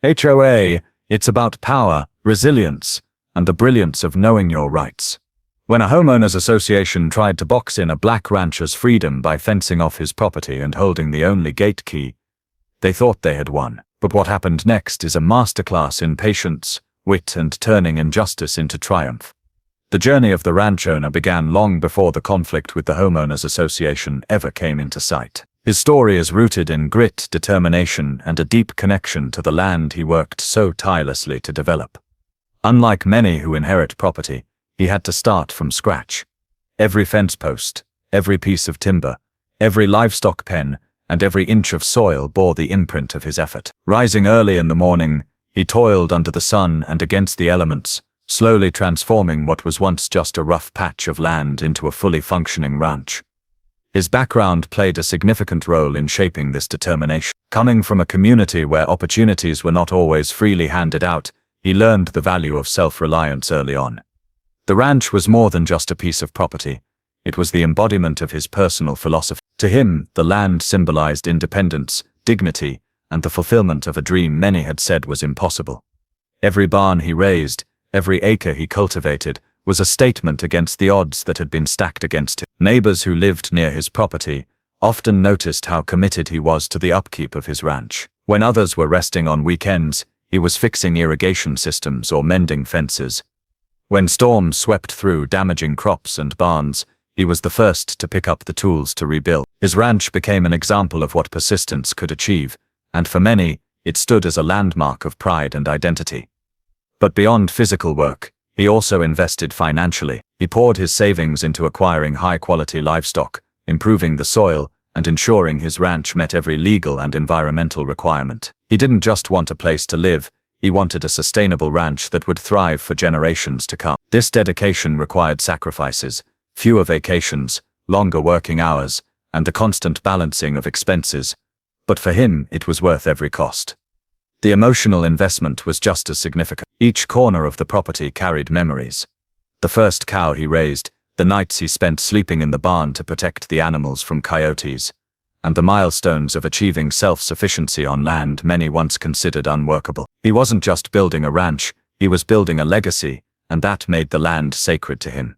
HOA, it's about power, resilience, and the brilliance of knowing your rights. When a homeowners association tried to box in a black rancher's freedom by fencing off his property and holding the only gate key, they thought they had won. But what happened next is a masterclass in patience, wit, and turning injustice into triumph. The journey of the ranch owner began long before the conflict with the homeowners association ever came into sight. His story is rooted in grit, determination, and a deep connection to the land he worked so tirelessly to develop. Unlike many who inherit property, he had to start from scratch. Every fence post, every piece of timber, every livestock pen, and every inch of soil bore the imprint of his effort. Rising early in the morning, he toiled under the sun and against the elements, slowly transforming what was once just a rough patch of land into a fully functioning ranch. His background played a significant role in shaping this determination. Coming from a community where opportunities were not always freely handed out, he learned the value of self-reliance early on. The ranch was more than just a piece of property. It was the embodiment of his personal philosophy. To him, the land symbolized independence, dignity, and the fulfillment of a dream many had said was impossible. Every barn he raised, every acre he cultivated, was a statement against the odds that had been stacked against him. Neighbors who lived near his property often noticed how committed he was to the upkeep of his ranch. When others were resting on weekends, he was fixing irrigation systems or mending fences. When storms swept through, damaging crops and barns, he was the first to pick up the tools to rebuild. His ranch became an example of what persistence could achieve, and for many, it stood as a landmark of pride and identity. But beyond physical work, he also invested financially. He poured his savings into acquiring high-quality livestock, improving the soil, and ensuring his ranch met every legal and environmental requirement. He didn't just want a place to live, he wanted a sustainable ranch that would thrive for generations to come. This dedication required sacrifices, fewer vacations, longer working hours, and the constant balancing of expenses. But for him, it was worth every cost. The emotional investment was just as significant. Each corner of the property carried memories. The first cow he raised, the nights he spent sleeping in the barn to protect the animals from coyotes, and the milestones of achieving self-sufficiency on land many once considered unworkable. He wasn't just building a ranch, he was building a legacy, and that made the land sacred to him.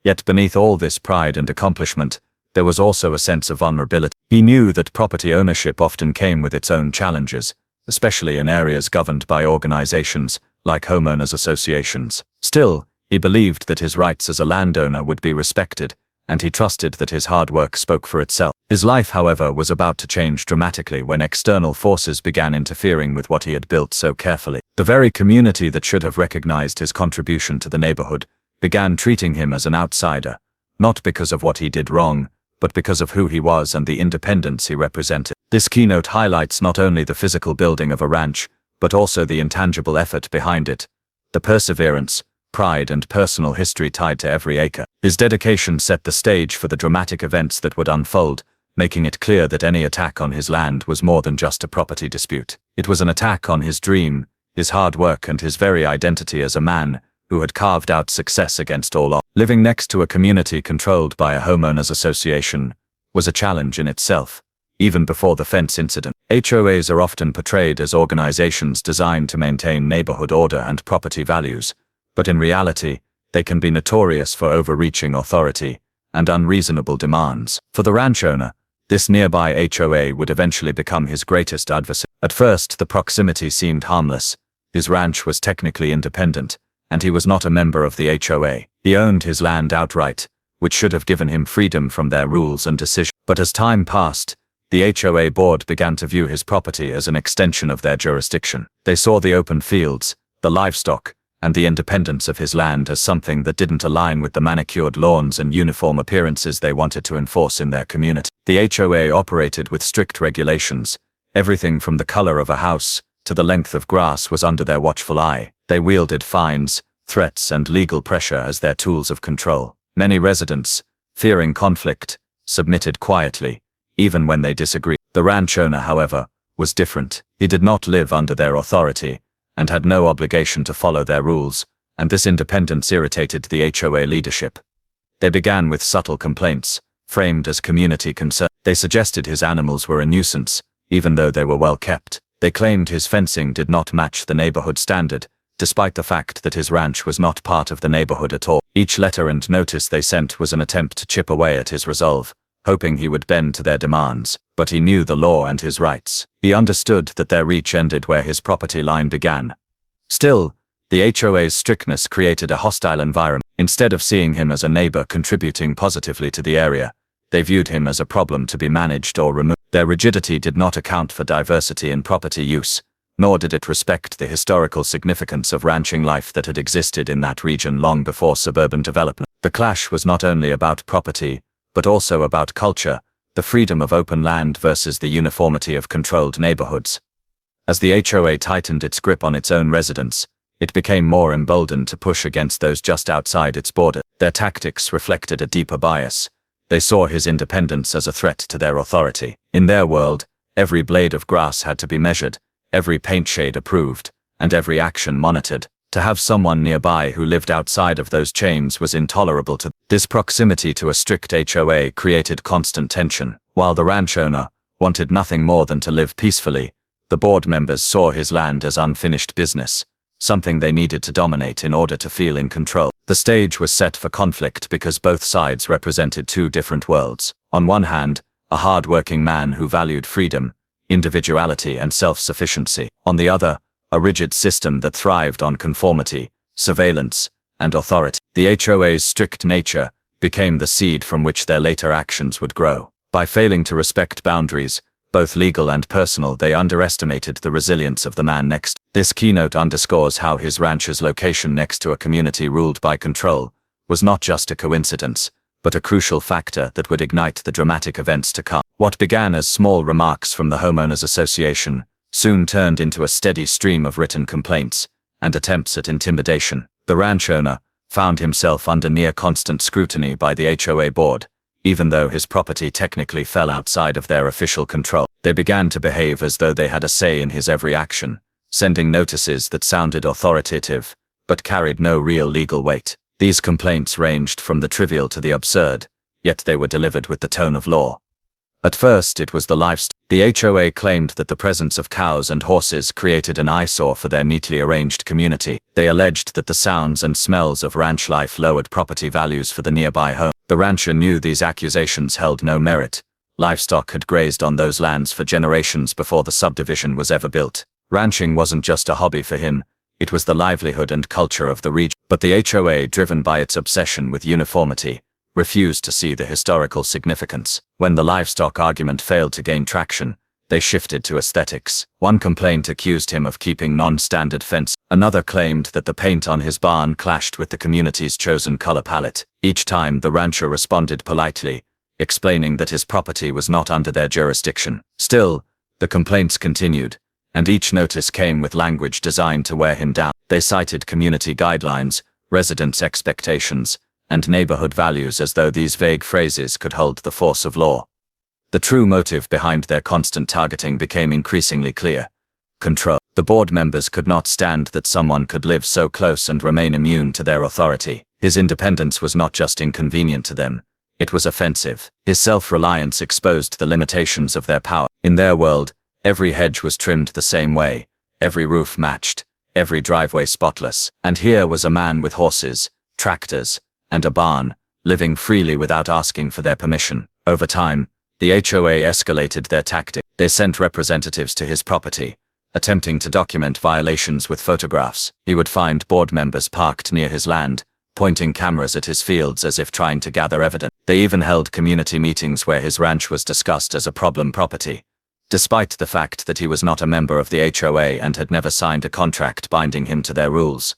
Yet beneath all this pride and accomplishment, there was also a sense of vulnerability. He knew that property ownership often came with its own challenges, especially in areas governed by organizations like homeowners associations. Still, he believed that his rights as a landowner would be respected, and he trusted that his hard work spoke for itself. His life, however, was about to change dramatically when external forces began interfering with what he had built so carefully. The very community that should have recognized his contribution to the neighborhood began treating him as an outsider, not because of what he did wrong, but because of who he was and the independence he represented. This keynote highlights not only the physical building of a ranch, but also the intangible effort behind it, the perseverance, pride, and personal history tied to every acre. His dedication set the stage for the dramatic events that would unfold, making it clear that any attack on his land was more than just a property dispute. It was an attack on his dream, his hard work, and his very identity as a man who had carved out success against all odds. Living next to a community controlled by a homeowners association was a challenge in itself, even before the fence incident. HOAs are often portrayed as organizations designed to maintain neighborhood order and property values, but in reality, they can be notorious for overreaching authority and unreasonable demands. For the ranch owner, this nearby HOA would eventually become his greatest adversary. At first, the proximity seemed harmless. His ranch was technically independent, and he was not a member of the HOA. He owned his land outright, which should have given him freedom from their rules and decisions. But as time passed, the HOA board began to view his property as an extension of their jurisdiction. They saw the open fields, the livestock, and the independence of his land as something that didn't align with the manicured lawns and uniform appearances they wanted to enforce in their community. The HOA operated with strict regulations. Everything from the color of a house to the length of grass was under their watchful eye. They wielded fines, threats, and legal pressure as their tools of control. Many residents, fearing conflict, submitted quietly, even when they disagreed. The ranch owner, however, was different. He did not live under their authority, and had no obligation to follow their rules, and this independence irritated the HOA leadership. They began with subtle complaints, framed as community concern. They suggested his animals were a nuisance, even though they were well kept. They claimed his fencing did not match the neighborhood standard, despite the fact that his ranch was not part of the neighborhood at all. Each letter and notice they sent was an attempt to chip away at his resolve, hoping he would bend to their demands. But he knew the law and his rights. He understood that their reach ended where his property line began. Still, the HOA's strictness created a hostile environment. Instead of seeing him as a neighbor contributing positively to the area, they viewed him as a problem to be managed or removed. Their rigidity did not account for diversity in property use, nor did it respect the historical significance of ranching life that had existed in that region long before suburban development. The clash was not only about property, but also about culture, the freedom of open land versus the uniformity of controlled neighborhoods. As the HOA tightened its grip on its own residents, it became more emboldened to push against those just outside its border. Their tactics reflected a deeper bias. They saw his independence as a threat to their authority. In their world, every blade of grass had to be measured, every paint shade approved, and every action monitored. To have someone nearby who lived outside of those chains was intolerable to them. This proximity to a strict HOA created constant tension. While the ranch owner wanted nothing more than to live peacefully, the board members saw his land as unfinished business, something they needed to dominate in order to feel in control. The stage was set for conflict because both sides represented two different worlds. On one hand, a hard-working man who valued freedom, individuality, and self-sufficiency. On the other, a rigid system that thrived on conformity, surveillance, and authority. The HOA's strict nature became the seed from which their later actions would grow. By failing to respect boundaries, both legal and personal, they underestimated the resilience of the man next. This keynote underscores how his ranch's location next to a community ruled by control was not just a coincidence, but a crucial factor that would ignite the dramatic events to come. What began as small remarks from the homeowners association soon turned into a steady stream of written complaints and attempts at intimidation. The ranch owner found himself under near constant scrutiny by the HOA board, even though his property technically fell outside of their official control. They began to behave as though they had a say in his every action, sending notices that sounded authoritative, but carried no real legal weight. These complaints ranged from the trivial to the absurd, yet they were delivered with the tone of law. At first it was the livestock. The HOA claimed that the presence of cows and horses created an eyesore for their neatly arranged community. They alleged that the sounds and smells of ranch life lowered property values for the nearby home. The rancher knew these accusations held no merit. Livestock had grazed on those lands for generations before the subdivision was ever built. Ranching wasn't just a hobby for him, it was the livelihood and culture of the region. But the HOA, driven by its obsession with uniformity, refused to see the historical significance. When the livestock argument failed to gain traction, they shifted to aesthetics. One complaint accused him of keeping non-standard fence. Another claimed that the paint on his barn clashed with the community's chosen color palette. Each time the rancher responded politely, explaining that his property was not under their jurisdiction. Still, the complaints continued, and each notice came with language designed to wear him down. They cited community guidelines, residents' expectations, and neighborhood values as though these vague phrases could hold the force of law. The true motive behind their constant targeting became increasingly clear: control. The board members could not stand that someone could live so close and remain immune to their authority. His independence was not just inconvenient to them, it was offensive. His self-reliance exposed the limitations of their power. In their world, every hedge was trimmed the same way, every roof matched, every driveway spotless. And here was a man with horses, tractors, and a barn, living freely without asking for their permission. Over time, the HOA escalated their tactic. They sent representatives to his property, attempting to document violations with photographs. He would find board members parked near his land, pointing cameras at his fields as if trying to gather evidence. They even held community meetings where his ranch was discussed as a problem property, despite the fact that he was not a member of the HOA and had never signed a contract binding him to their rules.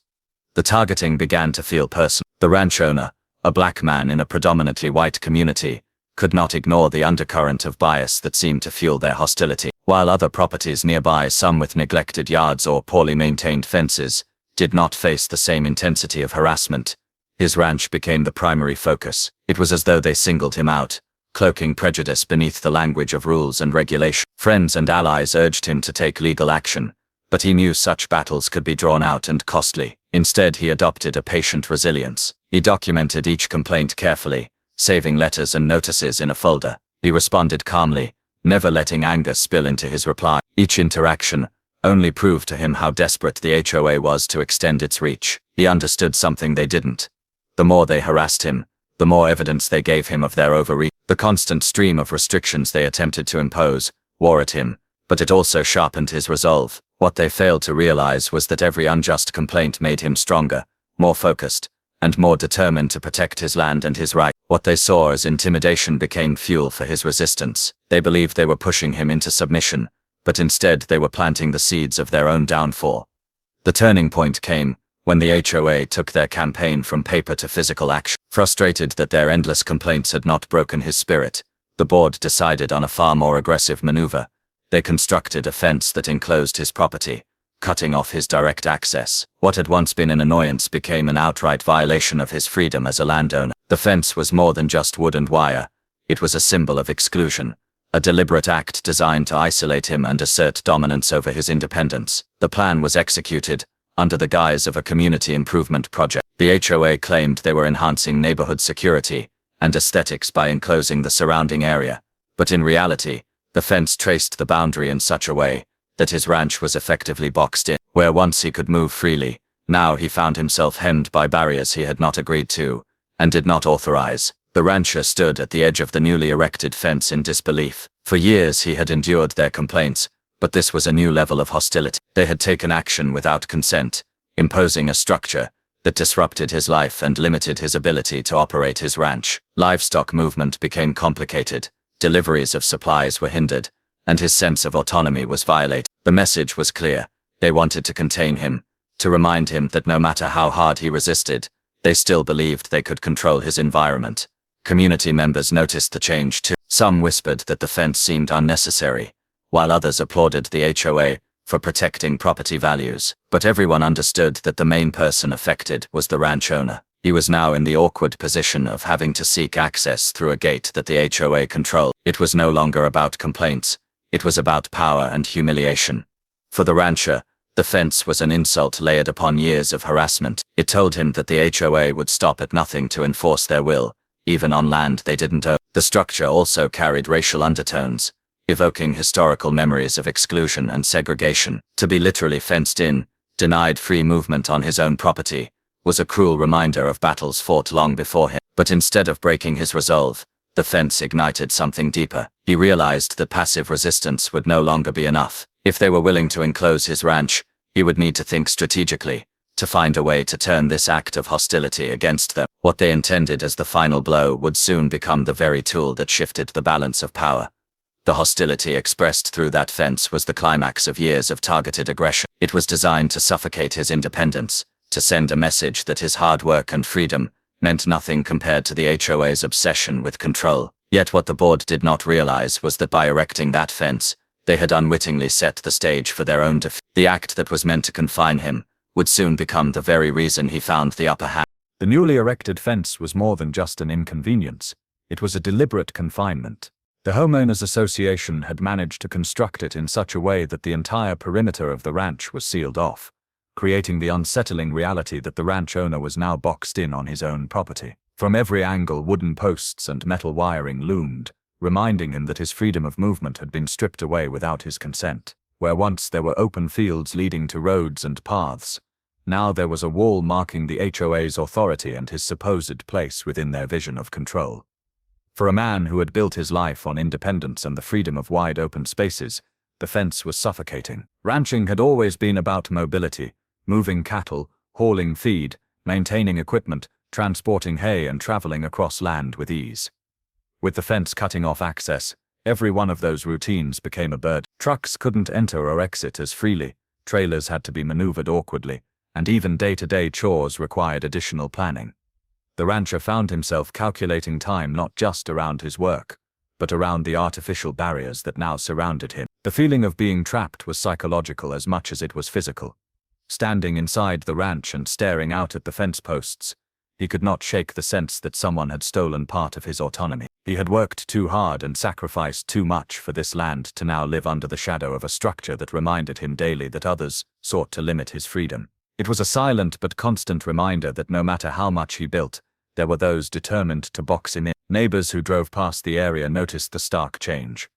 The targeting began to feel personal. The ranch owner, a black man in a predominantly white community, could not ignore the undercurrent of bias that seemed to fuel their hostility. While other properties nearby, some with neglected yards or poorly maintained fences, did not face the same intensity of harassment, his ranch became the primary focus. It was as though they singled him out, cloaking prejudice beneath the language of rules and regulation. Friends and allies urged him to take legal action, but he knew such battles could be drawn out and costly. Instead, he adopted a patient resilience. He documented each complaint carefully, saving letters and notices in a folder. He responded calmly, never letting anger spill into his reply. Each interaction only proved to him how desperate the HOA was to extend its reach. He understood something they didn't. The more they harassed him, the more evidence they gave him of their overreach. The constant stream of restrictions they attempted to impose wore at him, but it also sharpened his resolve. What they failed to realize was that every unjust complaint made him stronger, more focused, and more determined to protect his land and his right. What they saw as intimidation became fuel for his resistance. They believed they were pushing him into submission, but instead they were planting the seeds of their own downfall. The turning point came when the HOA took their campaign from paper to physical action. Frustrated that their endless complaints had not broken his spirit, the board decided on a far more aggressive maneuver. They constructed a fence that enclosed his property, cutting off his direct access. What had once been an annoyance became an outright violation of his freedom as a landowner. The fence was more than just wood and wire. It was a symbol of exclusion, a deliberate act designed to isolate him and assert dominance over his independence. The plan was executed under the guise of a community improvement project. The HOA claimed they were enhancing neighborhood security and aesthetics by enclosing the surrounding area, but in reality, the fence traced the boundary in such a way that his ranch was effectively boxed in. Where once he could move freely, now he found himself hemmed by barriers he had not agreed to and did not authorize. The rancher stood at the edge of the newly erected fence in disbelief. For years he had endured their complaints, but this was a new level of hostility. They had taken action without consent, imposing a structure that disrupted his life and limited his ability to operate his ranch. Livestock movement became complicated, deliveries of supplies were hindered, and his sense of autonomy was violated. The message was clear. They wanted to contain him, to remind him that no matter how hard he resisted, they still believed they could control his environment. Community members noticed the change too. Some whispered that the fence seemed unnecessary, while others applauded the HOA for protecting property values. But everyone understood that the main person affected was the ranch owner. He was now in the awkward position of having to seek access through a gate that the HOA controlled. It was no longer about complaints. It was about power and humiliation. For the rancher, the fence was an insult layered upon years of harassment. It told him that the HOA would stop at nothing to enforce their will, even on land they didn't own. The structure also carried racial undertones, evoking historical memories of exclusion and segregation. To be literally fenced in, denied free movement on his own property, was a cruel reminder of battles fought long before him. But instead of breaking his resolve, the fence ignited something deeper. He realized that passive resistance would no longer be enough. If they were willing to enclose his ranch, he would need to think strategically, to find a way to turn this act of hostility against them. What they intended as the final blow would soon become the very tool that shifted the balance of power. The hostility expressed through that fence was the climax of years of targeted aggression. It was designed to suffocate his independence, to send a message that his hard work and freedom meant nothing compared to the HOA's obsession with control. Yet what the board did not realize was that by erecting that fence, they had unwittingly set the stage for their own defeat. The act that was meant to confine him would soon become the very reason he found the upper hand. The newly erected fence was more than just an inconvenience. It was a deliberate confinement. The homeowners association had managed to construct it in such a way that the entire perimeter of the ranch was sealed off, creating the unsettling reality that the ranch owner was now boxed in on his own property. From every angle, wooden posts and metal wiring loomed, reminding him that his freedom of movement had been stripped away without his consent. Where once there were open fields leading to roads and paths, now there was a wall marking the HOA's authority and his supposed place within their vision of control. For a man who had built his life on independence and the freedom of wide open spaces, the fence was suffocating. Ranching had always been about mobility, moving cattle, hauling feed, maintaining equipment, transporting hay and traveling across land with ease. With the fence cutting off access, every one of those routines became a burden. Trucks couldn't enter or exit as freely, trailers had to be maneuvered awkwardly, and even day-to-day chores required additional planning. The rancher found himself calculating time not just around his work, but around the artificial barriers that now surrounded him. The feeling of being trapped was psychological as much as it was physical. Standing inside the ranch and staring out at the fence posts, he could not shake the sense that someone had stolen part of his autonomy. He had worked too hard and sacrificed too much for this land to now live under the shadow of a structure that reminded him daily that others sought to limit his freedom. It was a silent but constant reminder that no matter how much he built, there were those determined to box him in. Neighbors who drove past the area noticed the stark change.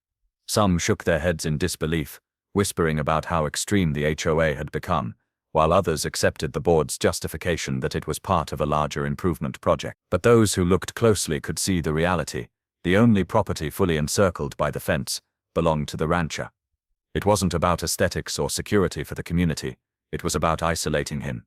Some shook their heads in disbelief, whispering about how extreme the HOA had become, while others accepted the board's justification that it was part of a larger improvement project. But those who looked closely could see the reality. The only property fully encircled by the fence belonged to the rancher. It wasn't about aesthetics or security for the community, it was about isolating him.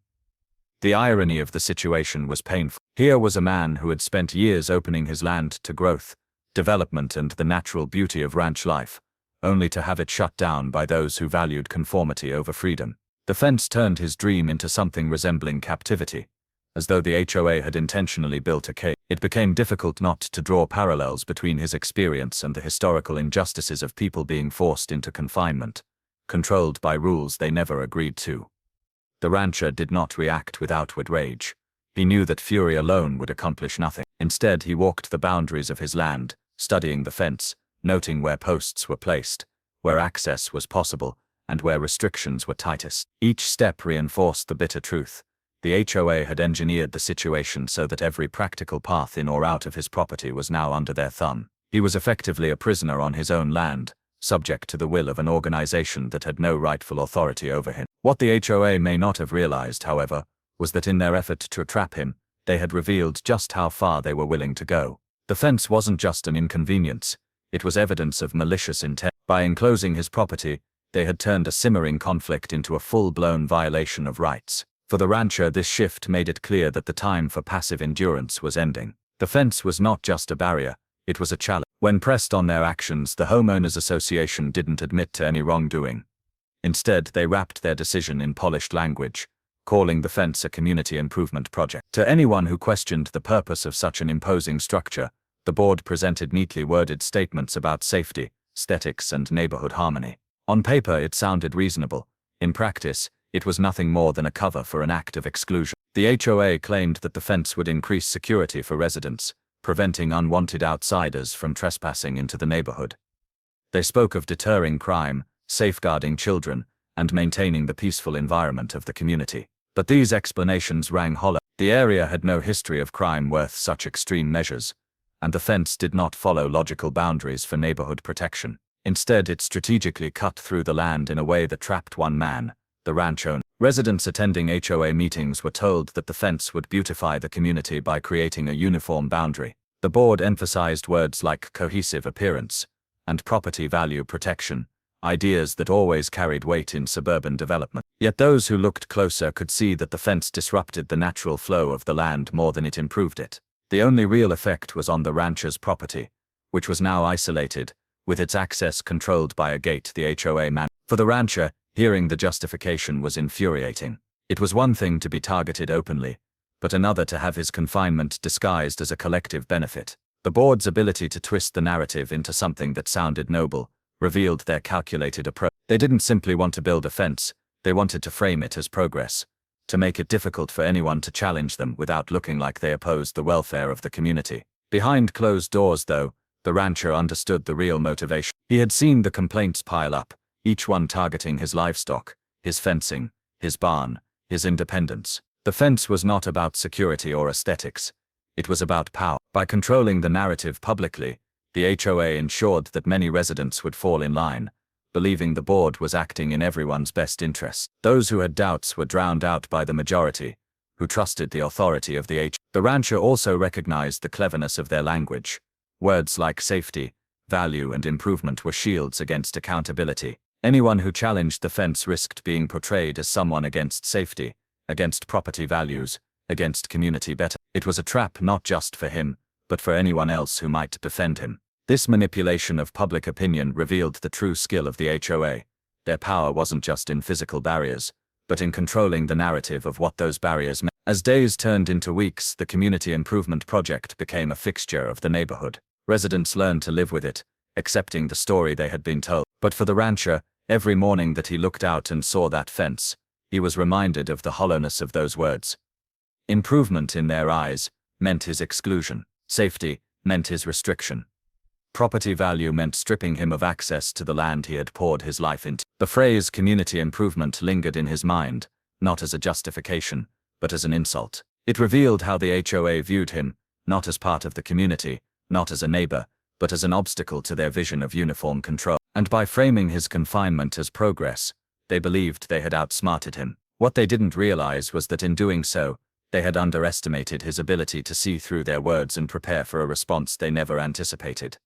The irony of the situation was painful. Here was a man who had spent years opening his land to growth, development and the natural beauty of ranch life, only to have it shut down by those who valued conformity over freedom. The fence turned his dream into something resembling captivity, as though the HOA had intentionally built a cage. It became difficult not to draw parallels between his experience and the historical injustices of people being forced into confinement, controlled by rules they never agreed to. The rancher did not react with outward rage. He knew that fury alone would accomplish nothing. Instead, he walked the boundaries of his land, studying the fence, noting where posts were placed, where access was possible, and where restrictions were tightest. Each step reinforced the bitter truth. The HOA had engineered the situation so that every practical path in or out of his property was now under their thumb. He was effectively a prisoner on his own land, subject to the will of an organization that had no rightful authority over him. What the HOA may not have realized, however, was that in their effort to trap him, they had revealed just how far they were willing to go. The fence wasn't just an inconvenience, it was evidence of malicious intent. By enclosing his property, they had turned a simmering conflict into a full-blown violation of rights. For the rancher, this shift made it clear that the time for passive endurance was ending. The fence was not just a barrier, it was a challenge. When pressed on their actions, the Homeowners Association didn't admit to any wrongdoing. Instead, they wrapped their decision in polished language, calling the fence a community improvement project. To anyone who questioned the purpose of such an imposing structure, the board presented neatly worded statements about safety, aesthetics, and neighborhood harmony. On paper, it sounded reasonable. In practice, it was nothing more than a cover for an act of exclusion. The HOA claimed that the fence would increase security for residents, preventing unwanted outsiders from trespassing into the neighborhood. They spoke of deterring crime, safeguarding children, and maintaining the peaceful environment of the community. But these explanations rang hollow. The area had no history of crime worth such extreme measures, and the fence did not follow logical boundaries for neighborhood protection. Instead, it strategically cut through the land in a way that trapped one man, the ranch owner. Residents attending HOA meetings were told that the fence would beautify the community by creating a uniform boundary. The board emphasized words like cohesive appearance and property value protection, ideas that always carried weight in suburban development. Yet those who looked closer could see that the fence disrupted the natural flow of the land more than it improved it. The only real effect was on the rancher's property, which was now isolated, with its access controlled by a gate the HOA managed. For the rancher, hearing the justification was infuriating. It was one thing to be targeted openly, but another to have his confinement disguised as a collective benefit. The board's ability to twist the narrative into something that sounded noble revealed their calculated approach. They didn't simply want to build a fence, they wanted to frame it as progress, to make it difficult for anyone to challenge them without looking like they opposed the welfare of the community. Behind closed doors, though, the rancher understood the real motivation. He had seen the complaints pile up, each one targeting his livestock, his fencing, his barn, his independence. The fence was not about security or aesthetics. It was about power. By controlling the narrative publicly, the HOA ensured that many residents would fall in line, believing the board was acting in everyone's best interest. Those who had doubts were drowned out by the majority, who trusted the authority of the HOA. The rancher also recognized the cleverness of their language. Words like safety, value, and improvement were shields against accountability. Anyone who challenged the fence risked being portrayed as someone against safety, against property values, against community better. It was a trap not just for him, but for anyone else who might defend him. This manipulation of public opinion revealed the true skill of the HOA. Their power wasn't just in physical barriers, but in controlling the narrative of what those barriers meant. As days turned into weeks, the community improvement project became a fixture of the neighborhood. Residents learned to live with it, accepting the story they had been told. But for the rancher, every morning that he looked out and saw that fence, he was reminded of the hollowness of those words. Improvement in their eyes meant his exclusion. Safety meant his restriction. Property value meant stripping him of access to the land he had poured his life into. The phrase community improvement lingered in his mind, not as a justification, but as an insult. It revealed how the HOA viewed him, not as part of the community, not as a neighbor, but as an obstacle to their vision of uniform control. And by framing his confinement as progress, they believed they had outsmarted him. What they didn't realize was that in doing so, they had underestimated his ability to see through their words and prepare for a response they never anticipated.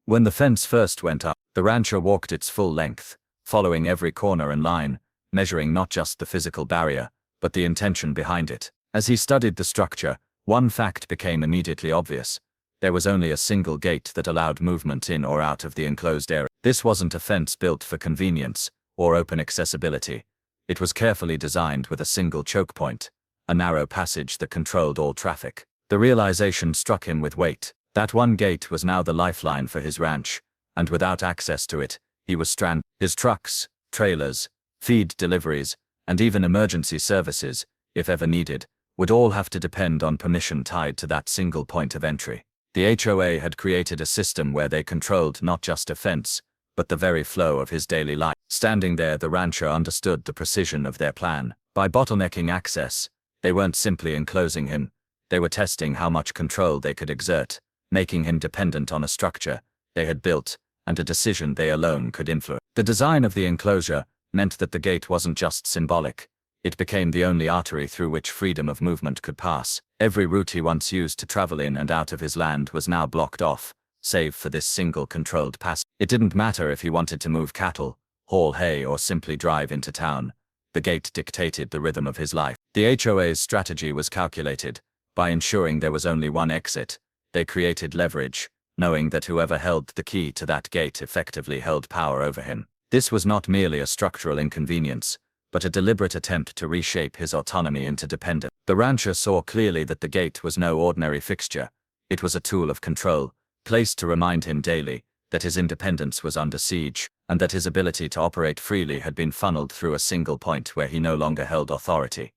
When the fence first went up, the rancher walked its full length, following every corner and line, measuring not just the physical barrier, but the intention behind it. As he studied the structure, one fact became immediately obvious. There was only a single gate that allowed movement in or out of the enclosed area. This wasn't a fence built for convenience or open accessibility. It was carefully designed with a single choke point, a narrow passage that controlled all traffic. The realization struck him with weight. That one gate was now the lifeline for his ranch, and without access to it, he was stranded. His trucks, trailers, feed deliveries, and even emergency services, if ever needed, would all have to depend on permission tied to that single point of entry. The HOA had created a system where they controlled not just a fence, but the very flow of his daily life. Standing there, the rancher understood the precision of their plan. By bottlenecking access, they weren't simply enclosing him, they were testing how much control they could exert, making him dependent on a structure they had built and a decision they alone could influence. The design of the enclosure meant that the gate wasn't just symbolic. It became the only artery through which freedom of movement could pass. Every route he once used to travel in and out of his land was now blocked off, save for this single controlled pass. It didn't matter if he wanted to move cattle, haul hay, or simply drive into town. The gate dictated the rhythm of his life. The HOA's strategy was calculated. By ensuring there was only one exit, they created leverage, knowing that whoever held the key to that gate effectively held power over him. This was not merely a structural inconvenience, but a deliberate attempt to reshape his autonomy into dependence. The rancher saw clearly that the gate was no ordinary fixture. It was a tool of control, placed to remind him daily that his independence was under siege, and that his ability to operate freely had been funneled through a single point where he no longer held authority.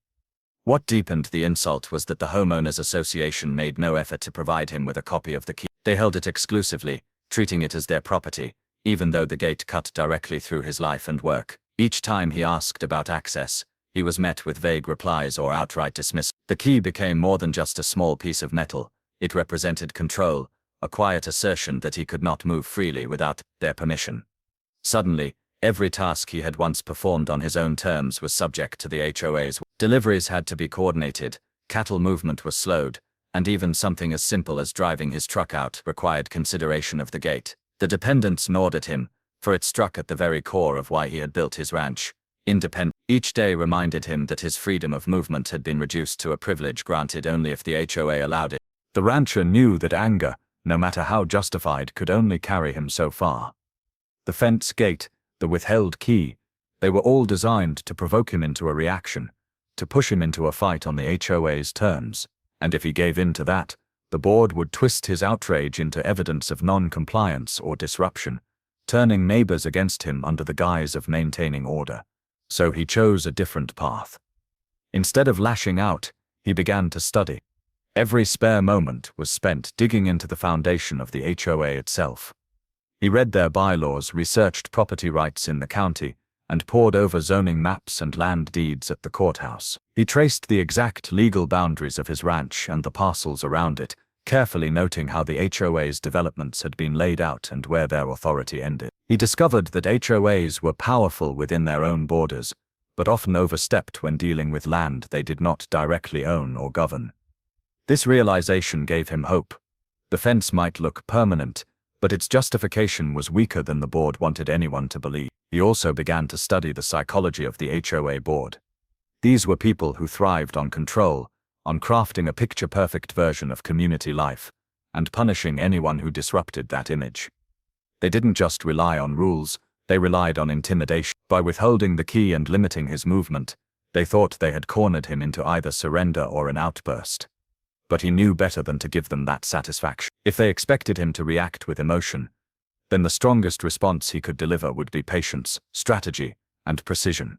What deepened the insult was that the Homeowners Association made no effort to provide him with a copy of the key. They held it exclusively, treating it as their property, even though the gate cut directly through his life and work. Each time he asked about access, he was met with vague replies or outright dismissal. The key became more than just a small piece of metal. It represented control, a quiet assertion that he could not move freely without their permission. Suddenly, every task he had once performed on his own terms was subject to the HOA's. Deliveries had to be coordinated, cattle movement was slowed, and even something as simple as driving his truck out required consideration of the gate. The dependents gnawed at him, for it struck at the very core of why he had built his ranch. Independent. Each day reminded him that his freedom of movement had been reduced to a privilege granted only if the HOA allowed it. The rancher knew that anger, no matter how justified, could only carry him so far. The fence gate, the withheld key, they were all designed to provoke him into a reaction, to push him into a fight on the HOA's terms. And if he gave in to that, the board would twist his outrage into evidence of non-compliance or disruption, turning neighbors against him under the guise of maintaining order. So he chose a different path. Instead of lashing out, he began to study. Every spare moment was spent digging into the foundation of the HOA itself. He read their bylaws, researched property rights in the county, and pored over zoning maps and land deeds at the courthouse. He traced the exact legal boundaries of his ranch and the parcels around it, carefully noting how the HOA's developments had been laid out and where their authority ended. He discovered that HOAs were powerful within their own borders, but often overstepped when dealing with land they did not directly own or govern. This realization gave him hope. The fence might look permanent, but its justification was weaker than the board wanted anyone to believe. He also began to study the psychology of the HOA board. These were people who thrived on control, on crafting a picture-perfect version of community life, and punishing anyone who disrupted that image. They didn't just rely on rules, they relied on intimidation. By withholding the key and limiting his movement, they thought they had cornered him into either surrender or an outburst. But he knew better than to give them that satisfaction. If they expected him to react with emotion, then the strongest response he could deliver would be patience, strategy, and precision.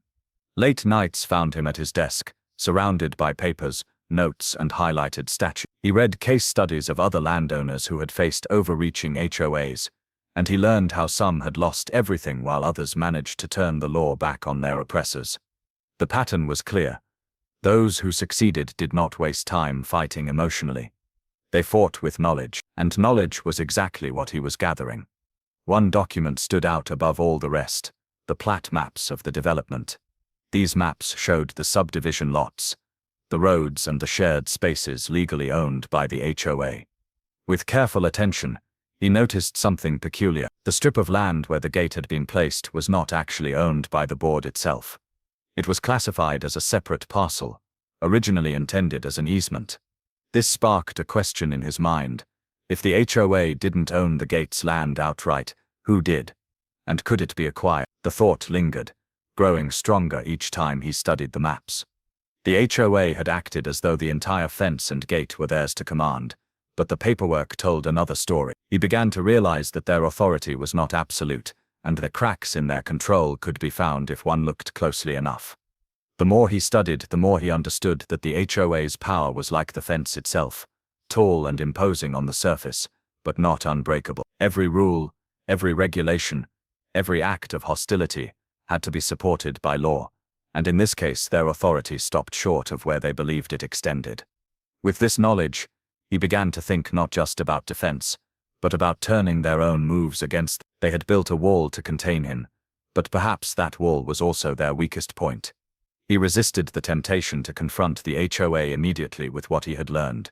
Late nights found him at his desk, surrounded by papers, notes, and highlighted statutes. He read case studies of other landowners who had faced overreaching HOAs, and he learned how some had lost everything while others managed to turn the law back on their oppressors. The pattern was clear. Those who succeeded did not waste time fighting emotionally. They fought with knowledge, and knowledge was exactly what he was gathering. One document stood out above all the rest: the plat maps of the development. These maps showed the subdivision lots, the roads and the shared spaces legally owned by the HOA. With careful attention, he noticed something peculiar. The strip of land where the gate had been placed was not actually owned by the board itself. It was classified as a separate parcel, originally intended as an easement. This sparked a question in his mind. If the HOA didn't own the gate's land outright, who did? And could it be acquired? The thought lingered, growing stronger each time he studied the maps. The HOA had acted as though the entire fence and gate were theirs to command, but the paperwork told another story. He began to realize that their authority was not absolute, and that cracks in their control could be found if one looked closely enough. The more he studied, the more he understood that the HOA's power was like the fence itself, tall and imposing on the surface, but not unbreakable. Every rule, every regulation, every act of hostility had to be supported by law, and in this case their authority stopped short of where they believed it extended. With this knowledge, he began to think not just about defense, but about turning their own moves against them. They had built a wall to contain him, but perhaps that wall was also their weakest point. He resisted the temptation to confront the HOA immediately with what he had learned.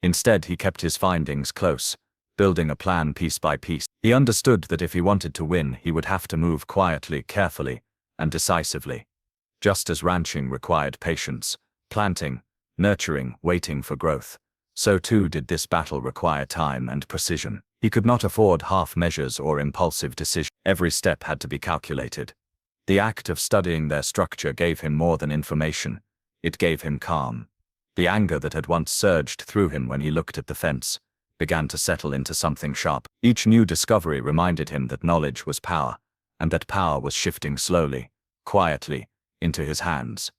Instead, he kept his findings close, building a plan piece by piece. He understood that if he wanted to win, he would have to move quietly, carefully, and decisively. Just as ranching required patience, planting, nurturing, waiting for growth, so too did this battle require time and precision. He could not afford half measures or impulsive decisions. Every step had to be calculated. The act of studying their structure gave him more than information. It gave him calm. The anger that had once surged through him when he looked at the fence began to settle into something sharp. Each new discovery reminded him that knowledge was power, and that power was shifting slowly, quietly, into his hands.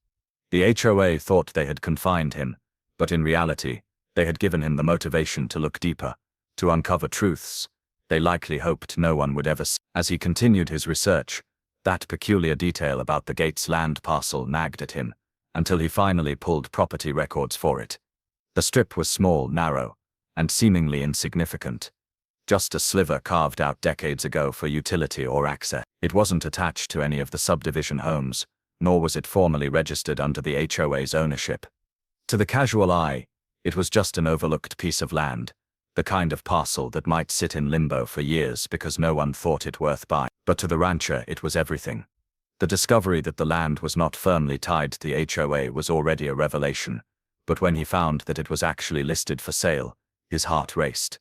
The HOA thought they had confined him, but in reality, they had given him the motivation to look deeper, to uncover truths they likely hoped no one would ever see. As he continued his research, that peculiar detail about the gate's land parcel nagged at him, until he finally pulled property records for it. The strip was small, narrow, and seemingly insignificant. Just a sliver carved out decades ago for utility or access. It wasn't attached to any of the subdivision homes, nor was it formally registered under the HOA's ownership. To the casual eye, it was just an overlooked piece of land, the kind of parcel that might sit in limbo for years because no one thought it worth buying. But to the rancher, it was everything. The discovery that the land was not firmly tied to the HOA was already a revelation, but when he found that it was actually listed for sale, his heart raced.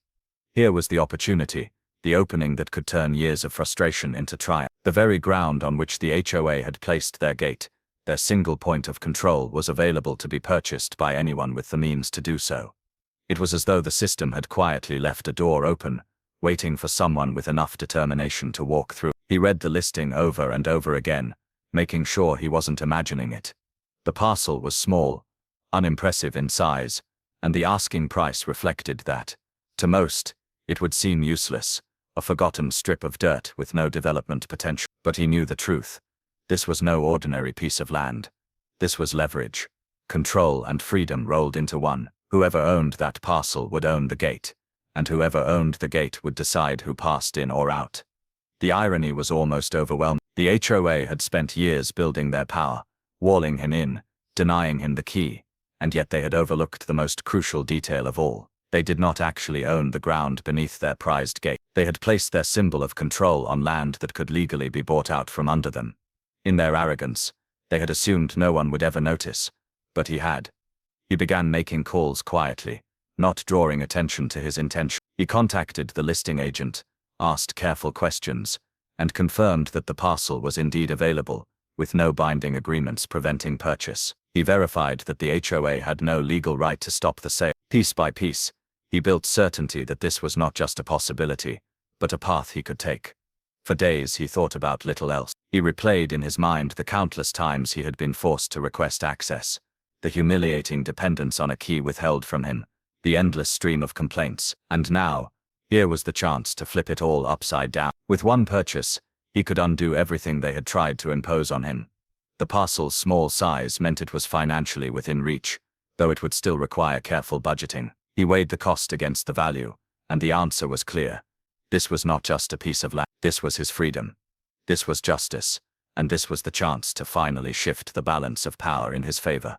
Here was the opportunity, the opening that could turn years of frustration into triumph. The very ground on which the HOA had placed their gate, their single point of control, was available to be purchased by anyone with the means to do so. It was as though the system had quietly left a door open, waiting for someone with enough determination to walk through. He read the listing over and over again, making sure he wasn't imagining it. The parcel was small, unimpressive in size, and the asking price reflected that. To most, it would seem useless, a forgotten strip of dirt with no development potential. But he knew the truth. This was no ordinary piece of land. This was leverage, control and freedom rolled into one. Whoever owned that parcel would own the gate, and whoever owned the gate would decide who passed in or out. The irony was almost overwhelming. The HOA had spent years building their power, walling him in, denying him the key, and yet they had overlooked the most crucial detail of all. They did not actually own the ground beneath their prized gate. They had placed their symbol of control on land that could legally be bought out from under them. In their arrogance, they had assumed no one would ever notice, but he had. He began making calls quietly, not drawing attention to his intention. He contacted the listing agent, asked careful questions, and confirmed that the parcel was indeed available, with no binding agreements preventing purchase. He verified that the HOA had no legal right to stop the sale. Piece by piece, he built certainty that this was not just a possibility, but a path he could take. For days he thought about little else. He replayed in his mind the countless times he had been forced to request access, the humiliating dependence on a key withheld from him, the endless stream of complaints. And now, here was the chance to flip it all upside down. With one purchase, he could undo everything they had tried to impose on him. The parcel's small size meant it was financially within reach, though it would still require careful budgeting. He weighed the cost against the value, and the answer was clear. This was not just a piece of land. This was his freedom. This was justice. And this was the chance to finally shift the balance of power in his favor.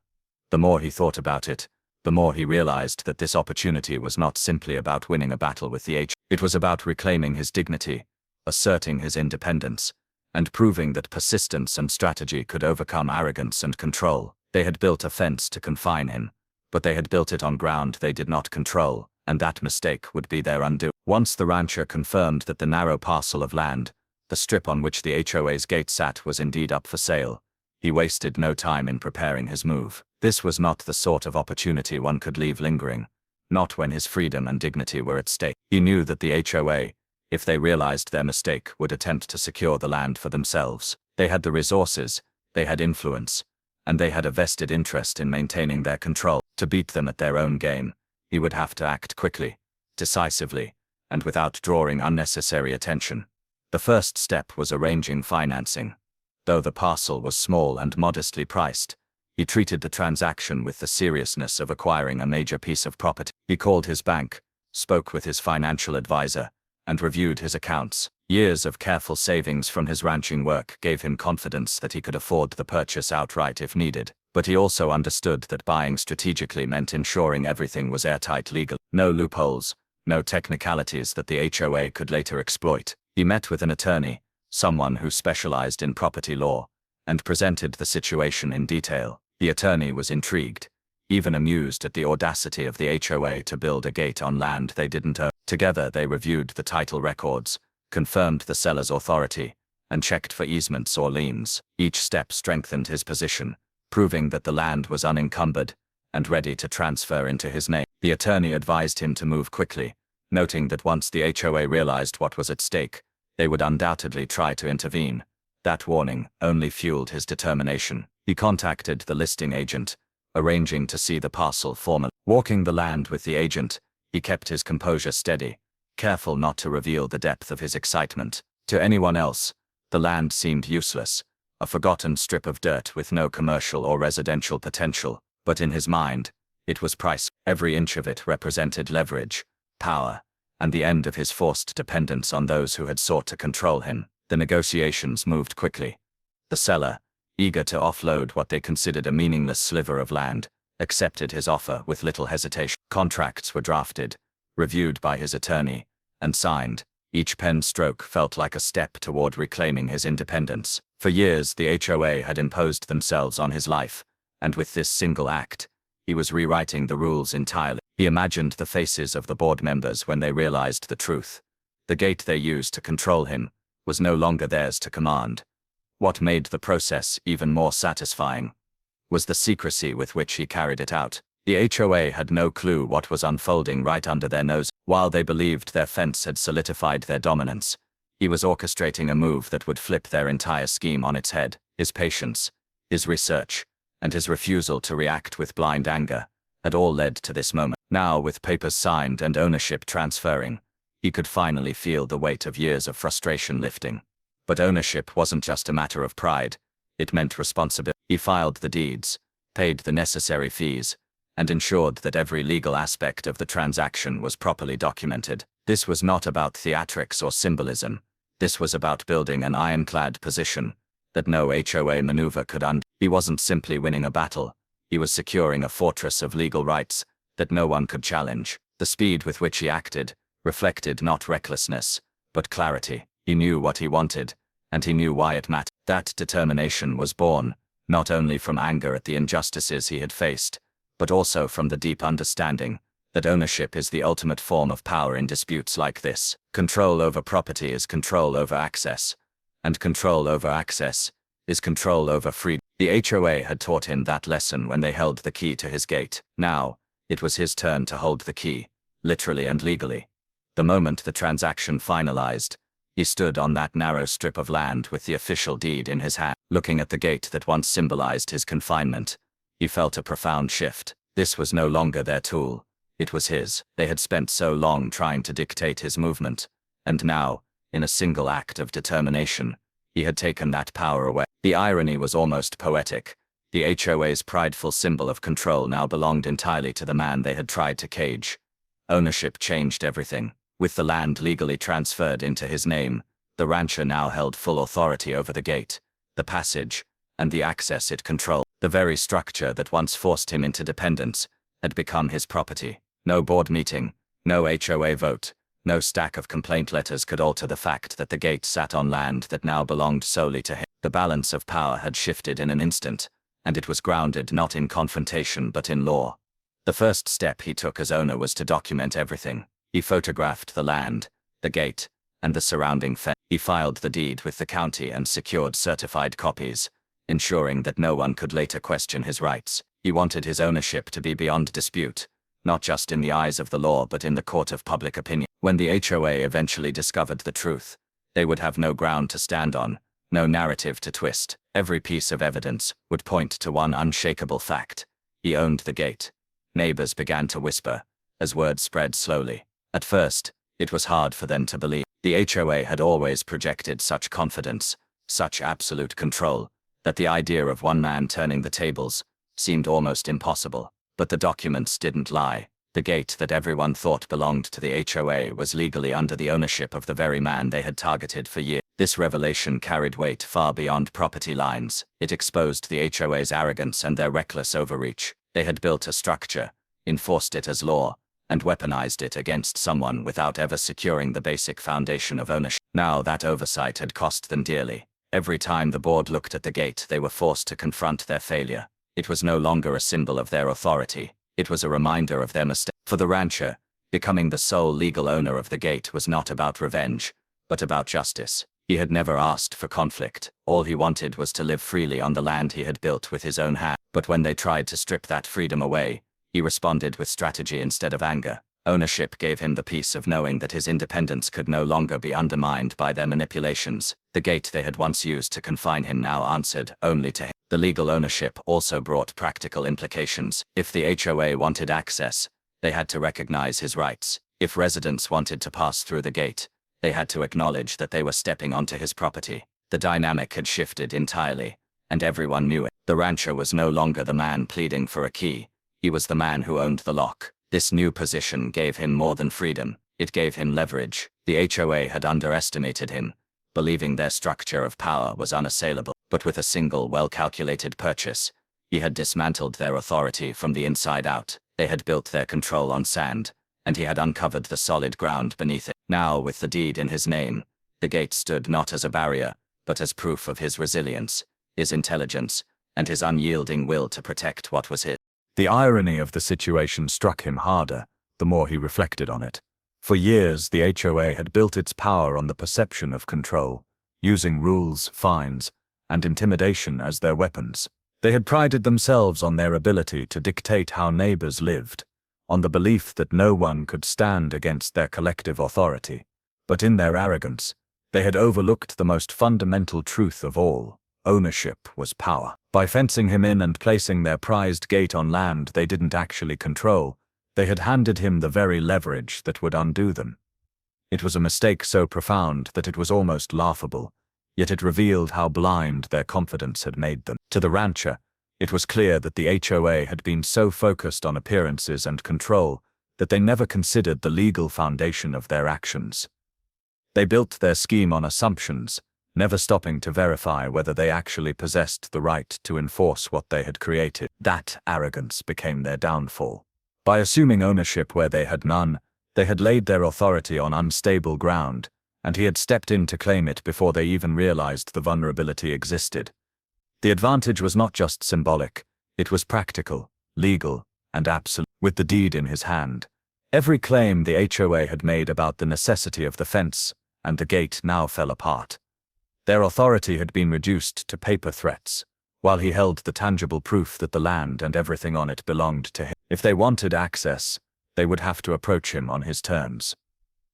The more he thought about it, the more he realized that this opportunity was not simply about winning a battle with the HOA. It was about reclaiming his dignity, asserting his independence, and proving that persistence and strategy could overcome arrogance and control. They had built a fence to confine him, but they had built it on ground they did not control, and that mistake would be their undoing. Once the rancher confirmed that the narrow parcel of land, the strip on which the HOA's gate sat, was indeed up for sale, he wasted no time in preparing his move. This was not the sort of opportunity one could leave lingering, not when his freedom and dignity were at stake. He knew that the HOA, if they realized their mistake, would attempt to secure the land for themselves. They had the resources, they had influence, and they had a vested interest in maintaining their control. To beat them at their own game, he would have to act quickly, decisively, and without drawing unnecessary attention. The first step was arranging financing. Though the parcel was small and modestly priced, he treated the transaction with the seriousness of acquiring a major piece of property. He called his bank, spoke with his financial advisor, and reviewed his accounts. Years of careful savings from his ranching work gave him confidence that he could afford the purchase outright if needed, but he also understood that buying strategically meant ensuring everything was airtight legal. No loopholes, no technicalities that the HOA could later exploit. He met with an attorney, someone who specialized in property law, and presented the situation in detail. The attorney was intrigued, even amused at the audacity of the HOA to build a gate on land they didn't own. Together they reviewed the title records, confirmed the seller's authority, and checked for easements or liens. Each step strengthened his position, proving that the land was unencumbered and ready to transfer into his name. The attorney advised him to move quickly, noting that once the HOA realized what was at stake, they would undoubtedly try to intervene. That warning only fueled his determination. He contacted the listing agent, arranging to see the parcel formally. Walking the land with the agent, he kept his composure steady, careful not to reveal the depth of his excitement. To anyone else, the land seemed useless, a forgotten strip of dirt with no commercial or residential potential, but in his mind, it was priceless. Every inch of it represented leverage, power, and the end of his forced dependence on those who had sought to control him. The negotiations moved quickly. The seller, eager to offload what they considered a meaningless sliver of land, accepted his offer with little hesitation. Contracts were drafted, reviewed by his attorney, and signed. Each pen stroke felt like a step toward reclaiming his independence. For years, the HOA had imposed themselves on his life, and with this single act, he was rewriting the rules entirely. He imagined the faces of the board members when they realized the truth. The gate they used to control him was no longer theirs to command. What made the process even more satisfying was the secrecy with which he carried it out. The HOA had no clue what was unfolding right under their nose. While they believed their fence had solidified their dominance, he was orchestrating a move that would flip their entire scheme on its head. His patience, his research, and his refusal to react with blind anger had all led to this moment. Now, with papers signed and ownership transferring, he could finally feel the weight of years of frustration lifting. But ownership wasn't just a matter of pride, it meant responsibility. He filed the deeds, paid the necessary fees, and ensured that every legal aspect of the transaction was properly documented. This was not about theatrics or symbolism. This was about building an ironclad position that no HOA maneuver could undo. He wasn't simply winning a battle, he was securing a fortress of legal rights that no one could challenge. The speed with which he acted reflected not recklessness, but clarity. He knew what he wanted, and he knew why it mattered. That determination was born, not only from anger at the injustices he had faced, but also from the deep understanding that ownership is the ultimate form of power in disputes like this. Control over property is control over access, and control over access is control over freedom. The HOA had taught him that lesson when they held the key to his gate. Now, it was his turn to hold the key, literally and legally. The moment the transaction finalized, he stood on that narrow strip of land with the official deed in his hand. Looking at the gate that once symbolized his confinement, he felt a profound shift. This was no longer their tool, it was his. They had spent so long trying to dictate his movement, and now, in a single act of determination, he had taken that power away. The irony was almost poetic. The HOA's prideful symbol of control now belonged entirely to the man they had tried to cage. Ownership changed everything. With the land legally transferred into his name, the rancher now held full authority over the gate, the passage, and the access it controlled. The very structure that once forced him into dependence had become his property. No board meeting, no HOA vote, no stack of complaint letters could alter the fact that the gate sat on land that now belonged solely to him. The balance of power had shifted in an instant, and it was grounded not in confrontation but in law. The first step he took as owner was to document everything. He photographed the land, the gate, and the surrounding fence. He filed the deed with the county and secured certified copies, ensuring that no one could later question his rights. He wanted his ownership to be beyond dispute, not just in the eyes of the law but in the court of public opinion. When the HOA eventually discovered the truth, they would have no ground to stand on, no narrative to twist. Every piece of evidence would point to one unshakable fact: he owned the gate. Neighbors began to whisper, as word spread slowly. At first, it was hard for them to believe. The HOA had always projected such confidence, such absolute control, that the idea of one man turning the tables seemed almost impossible. But the documents didn't lie. The gate that everyone thought belonged to the HOA was legally under the ownership of the very man they had targeted for years. This revelation carried weight far beyond property lines. It exposed the HOA's arrogance and their reckless overreach. They had built a structure, enforced it as law, and weaponized it against someone without ever securing the basic foundation of ownership. Now that oversight had cost them dearly. Every time the board looked at the gate, they were forced to confront their failure. It was no longer a symbol of their authority. It was a reminder of their mistake. For the rancher, becoming the sole legal owner of the gate was not about revenge, but about justice. He had never asked for conflict. All he wanted was to live freely on the land he had built with his own hand. But when they tried to strip that freedom away, he responded with strategy instead of anger. Ownership gave him the peace of knowing that his independence could no longer be undermined by their manipulations. The gate they had once used to confine him now answered only to him. The legal ownership also brought practical implications. If the HOA wanted access, they had to recognize his rights. If residents wanted to pass through the gate, they had to acknowledge that they were stepping onto his property. The dynamic had shifted entirely, and everyone knew it. The rancher was no longer the man pleading for a key. He was the man who owned the lock. This new position gave him more than freedom. It gave him leverage. The HOA had underestimated him, believing their structure of power was unassailable. But with a single well-calculated purchase, he had dismantled their authority from the inside out. They had built their control on sand, and he had uncovered the solid ground beneath it. Now, with the deed in his name, the gate stood not as a barrier, but as proof of his resilience, his intelligence, and his unyielding will to protect what was his. The irony of the situation struck him harder, the more he reflected on it. For years, the HOA had built its power on the perception of control, using rules, fines, and intimidation as their weapons. They had prided themselves on their ability to dictate how neighbors lived, on the belief that no one could stand against their collective authority. But in their arrogance, they had overlooked the most fundamental truth of all: ownership was power. By fencing him in and placing their prized gate on land they didn't actually control, they had handed him the very leverage that would undo them. It was a mistake so profound that it was almost laughable, yet it revealed how blind their confidence had made them. To the rancher, it was clear that the HOA had been so focused on appearances and control that they never considered the legal foundation of their actions. They built their scheme on assumptions, never stopping to verify whether they actually possessed the right to enforce what they had created. That arrogance became their downfall. By assuming ownership where they had none, they had laid their authority on unstable ground, and he had stepped in to claim it before they even realized the vulnerability existed. The advantage was not just symbolic, it was practical, legal, and absolute. With the deed in his hand, every claim the HOA had made about the necessity of the fence and the gate now fell apart. Their authority had been reduced to paper threats, while he held the tangible proof that the land and everything on it belonged to him. If they wanted access, they would have to approach him on his terms.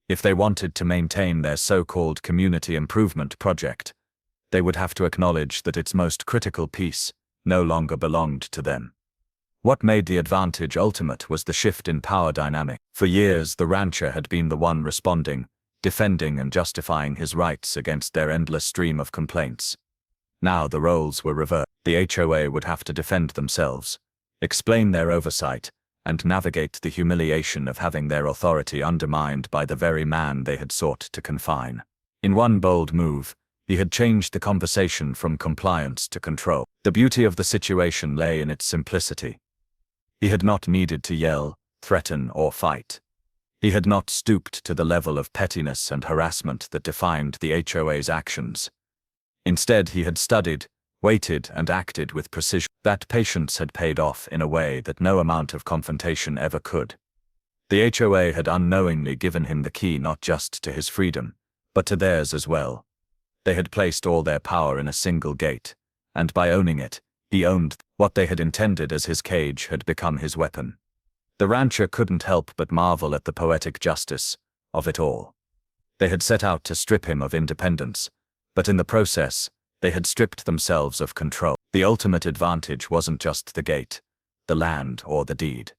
If they wanted to maintain their so-called community improvement project, they would have to acknowledge that its most critical piece no longer belonged to them. What made the advantage ultimate was the shift in power dynamic. For years, the rancher had been the one responding, defending and justifying his rights against their endless stream of complaints. Now the roles were reversed. The HOA would have to defend themselves, explain their oversight, and navigate the humiliation of having their authority undermined by the very man they had sought to confine. In one bold move, he had changed the conversation from compliance to control. The beauty of the situation lay in its simplicity. He had not needed to yell, threaten, or fight. He had not stooped to the level of pettiness and harassment that defined the HOA's actions. Instead, he had studied, waited, and acted with precision. That patience had paid off in a way that no amount of confrontation ever could. The HOA had unknowingly given him the key not just to his freedom, but to theirs as well. They had placed all their power in a single gate, and by owning it, he owned what they had intended as his cage had become his weapon. The rancher couldn't help but marvel at the poetic justice of it all. They had set out to strip him of independence, but in the process, they had stripped themselves of control. The ultimate advantage wasn't just the gate, the land, or the deed.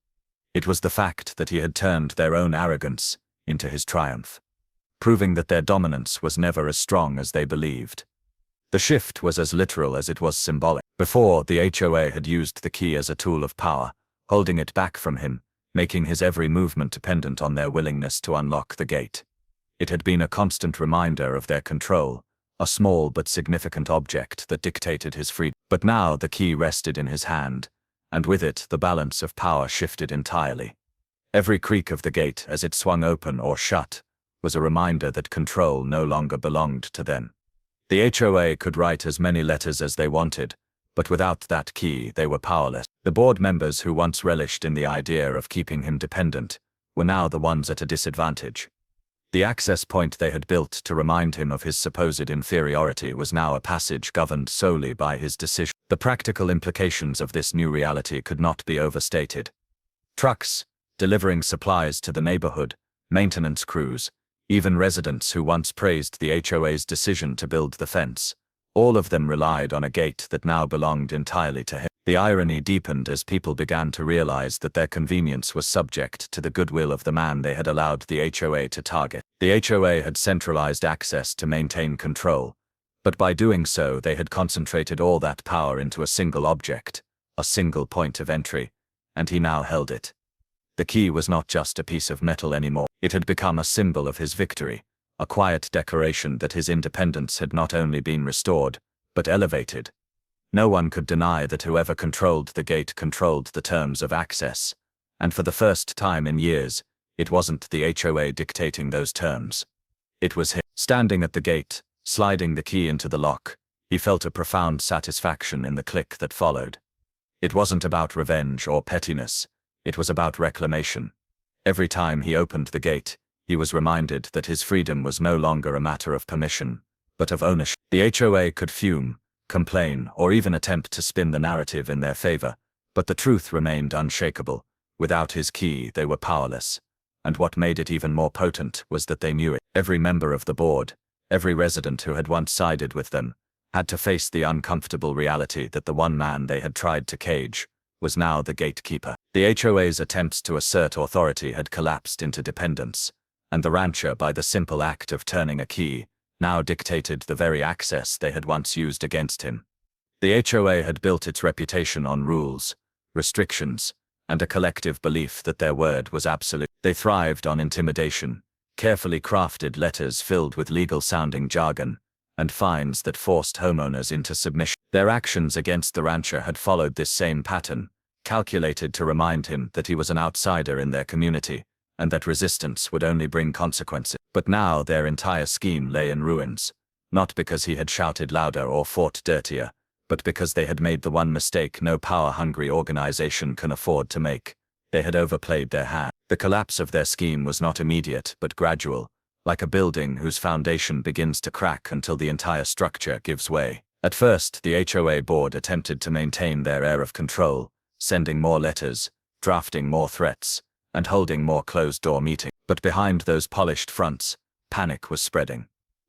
It was the fact that he had turned their own arrogance into his triumph, proving that their dominance was never as strong as they believed. The shift was as literal as it was symbolic. Before, the HOA had used the key as a tool of power, holding it back from him, making his every movement dependent on their willingness to unlock the gate. It had been a constant reminder of their control, a small but significant object that dictated his freedom. But now the key rested in his hand, and with it the balance of power shifted entirely. Every creak of the gate as it swung open or shut was a reminder that control no longer belonged to them. The HOA could write as many letters as they wanted, but without that key they were powerless. The board members who once relished in the idea of keeping him dependent were now the ones at a disadvantage. The access point they had built to remind him of his supposed inferiority was now a passage governed solely by his decision. The practical implications of this new reality could not be overstated. Trucks, delivering supplies to the neighborhood, maintenance crews, even residents who once praised the HOA's decision to build the fence, all of them relied on a gate that now belonged entirely to him. The irony deepened as people began to realize that their convenience was subject to the goodwill of the man they had allowed the HOA to target. The HOA had centralized access to maintain control, but by doing so they had concentrated all that power into a single object, a single point of entry, and he now held it. The key was not just a piece of metal anymore. It had become a symbol of his victory, a quiet declaration that his independence had not only been restored, but elevated. No one could deny that whoever controlled the gate controlled the terms of access, and for the first time in years, it wasn't the HOA dictating those terms. It was him. Standing at the gate, sliding the key into the lock, he felt a profound satisfaction in the click that followed. It wasn't about revenge or pettiness, it was about reclamation. Every time he opened the gate, he was reminded that his freedom was no longer a matter of permission, but of ownership. The HOA could fume, complain, or even attempt to spin the narrative in their favor, but the truth remained unshakable. Without his key, they were powerless. And what made it even more potent was that they knew it. Every member of the board, every resident who had once sided with them, had to face the uncomfortable reality that the one man they had tried to cage was now the gatekeeper. The HOA's attempts to assert authority had collapsed into dependence, and the rancher, by the simple act of turning a key, now dictated the very access they had once used against him. The HOA had built its reputation on rules, restrictions, and a collective belief that their word was absolute. They thrived on intimidation, carefully crafted letters filled with legal-sounding jargon, and fines that forced homeowners into submission. Their actions against the rancher had followed this same pattern, calculated to remind him that he was an outsider in their community, and that resistance would only bring consequences. But now their entire scheme lay in ruins, not because he had shouted louder or fought dirtier, but because they had made the one mistake no power-hungry organization can afford to make. They had overplayed their hand. The collapse of their scheme was not immediate but gradual, like a building whose foundation begins to crack until the entire structure gives way. At first, the HOA board attempted to maintain their air of control, sending more letters, drafting more threats, and holding more closed-door meetings. But behind those polished fronts, panic was spreading.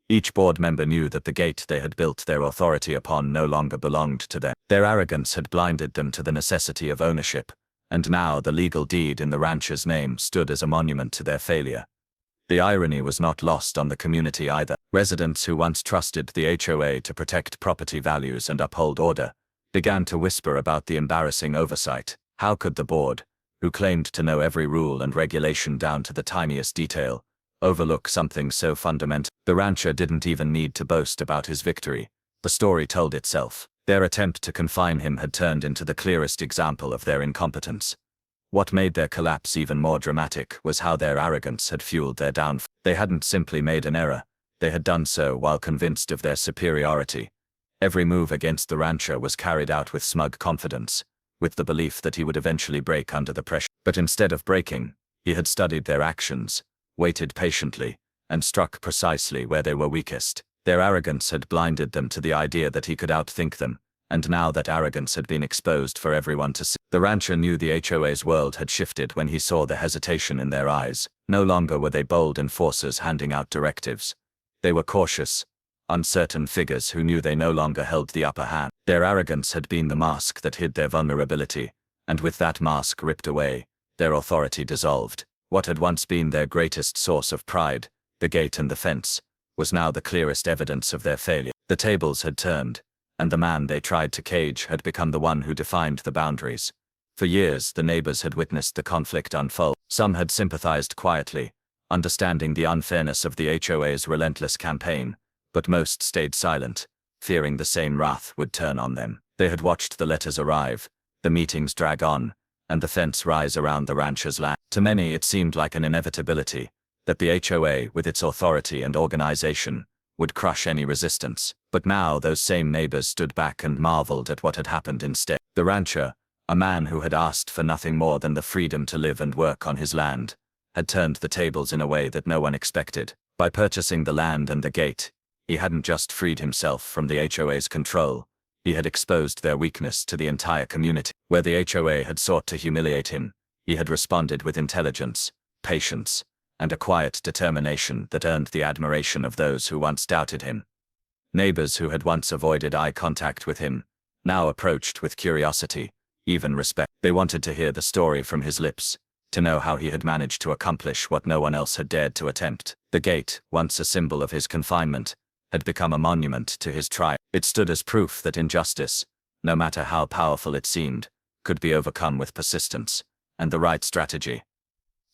Each board member knew that the gate they had built their authority upon no longer belonged to them. Their arrogance had blinded them to the necessity of ownership, and now the legal deed in the rancher's name stood as a monument to their failure. The irony was not lost on the community either. Residents who once trusted the HOA to protect property values and uphold order began to whisper about the embarrassing oversight. How could the board, who claimed to know every rule and regulation down to the tiniest detail, overlook something so fundamental. The rancher didn't even need to boast about his victory. The story told itself. Their attempt to confine him had turned into the clearest example of their incompetence. What made their collapse even more dramatic was how their arrogance had fueled their downfall. They hadn't simply made an error, they had done so while convinced of their superiority. Every move against the rancher was carried out with smug confidence, with the belief that he would eventually break under the pressure. But instead of breaking, he had studied their actions, waited patiently, and struck precisely where they were weakest. Their arrogance had blinded them to the idea that he could outthink them, and now that arrogance had been exposed for everyone to see. The rancher knew the HOA's world had shifted when he saw the hesitation in their eyes. No longer were they bold enforcers handing out directives. They were cautious, uncertain figures who knew they no longer held the upper hand. Their arrogance had been the mask that hid their vulnerability, and with that mask ripped away, their authority dissolved. What had once been their greatest source of pride, the gate and the fence, was now the clearest evidence of their failure. The tables had turned, and the man they tried to cage had become the one who defined the boundaries. For years, the neighbors had witnessed the conflict unfold. Some had sympathized quietly, understanding the unfairness of the HOA's relentless campaign, but most stayed silent, fearing the same wrath would turn on them. They had watched the letters arrive, the meetings drag on, and the fence rise around the rancher's land. To many it seemed like an inevitability, that the HOA, with its authority and organization, would crush any resistance. But now those same neighbors stood back and marveled at what had happened instead. The rancher, a man who had asked for nothing more than the freedom to live and work on his land, had turned the tables in a way that no one expected. By purchasing the land and the gate, he hadn't just freed himself from the HOA's control, he had exposed their weakness to the entire community. Where the HOA had sought to humiliate him, he had responded with intelligence, patience, and a quiet determination that earned the admiration of those who once doubted him. Neighbors who had once avoided eye contact with him, now approached with curiosity, even respect. They wanted to hear the story from his lips, to know how he had managed to accomplish what no one else had dared to attempt. The gate, once a symbol of his confinement, had become a monument to his triumph. It stood as proof that injustice, no matter how powerful it seemed, could be overcome with persistence and the right strategy.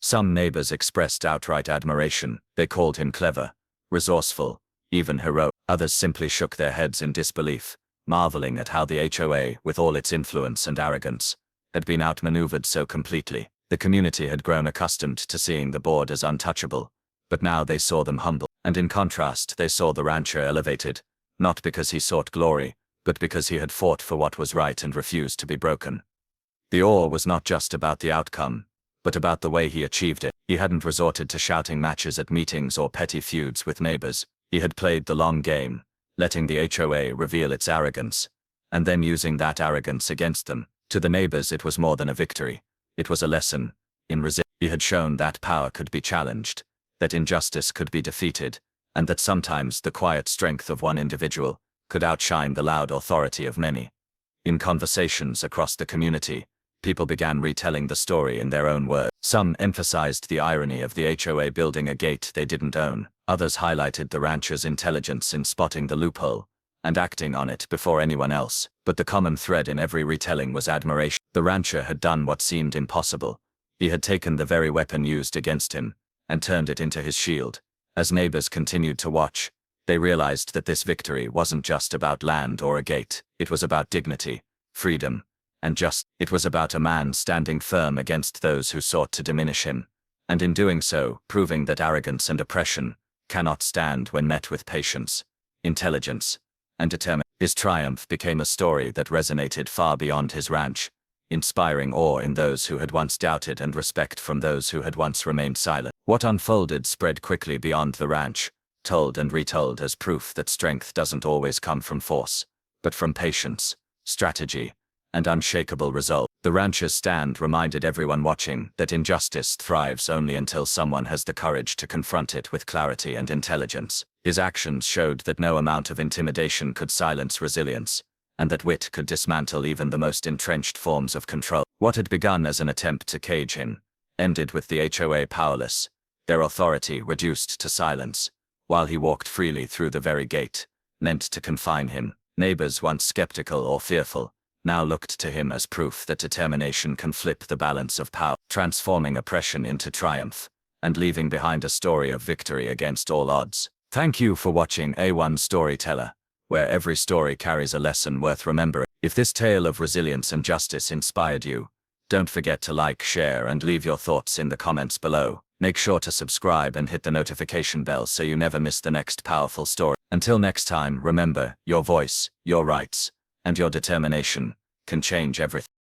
Some neighbors expressed outright admiration. They called him clever, resourceful, even heroic. Others simply shook their heads in disbelief, marveling at how the HOA, with all its influence and arrogance, had been outmaneuvered so completely. The community had grown accustomed to seeing the board as untouchable, but now they saw them humble. And in contrast, they saw the rancher elevated, not because he sought glory, but because he had fought for what was right and refused to be broken. The awe was not just about the outcome, but about the way he achieved it. He hadn't resorted to shouting matches at meetings or petty feuds with neighbors. He had played the long game, letting the HOA reveal its arrogance, and then using that arrogance against them. To the neighbors it was more than a victory. It was a lesson in resilience. He had shown that power could be challenged, that injustice could be defeated, and that sometimes the quiet strength of one individual could outshine the loud authority of many. In conversations across the community, people began retelling the story in their own words. Some emphasized the irony of the HOA building a gate they didn't own. Others highlighted the rancher's intelligence in spotting the loophole and acting on it before anyone else. But the common thread in every retelling was admiration. The rancher had done what seemed impossible. He had taken the very weapon used against him and turned it into his shield. As neighbors continued to watch, they realized that this victory wasn't just about land or a gate. It was about dignity, freedom, and justice. It was about a man standing firm against those who sought to diminish him, and in doing so, proving that arrogance and oppression cannot stand when met with patience, intelligence, and determination. His triumph became a story that resonated far beyond his ranch, inspiring awe in those who had once doubted and respect from those who had once remained silent. What unfolded spread quickly beyond the ranch, told and retold as proof that strength doesn't always come from force, but from patience, strategy, and unshakable resolve. The rancher's stand reminded everyone watching that injustice thrives only until someone has the courage to confront it with clarity and intelligence. His actions showed that no amount of intimidation could silence resilience, and that wit could dismantle even the most entrenched forms of control. What had begun as an attempt to cage him ended with the HOA powerless, their authority reduced to silence, while he walked freely through the very gate meant to confine him. Neighbors once skeptical or fearful now looked to him as proof that determination can flip the balance of power, transforming oppression into triumph, and leaving behind a story of victory against all odds. Thank you for watching A1 Storyteller, where every story carries a lesson worth remembering. If this tale of resilience and justice inspired you, don't forget to like, share, and leave your thoughts in the comments below. Make sure to subscribe and hit the notification bell so you never miss the next powerful story. Until next time, remember, your voice, your rights, and your determination can change everything.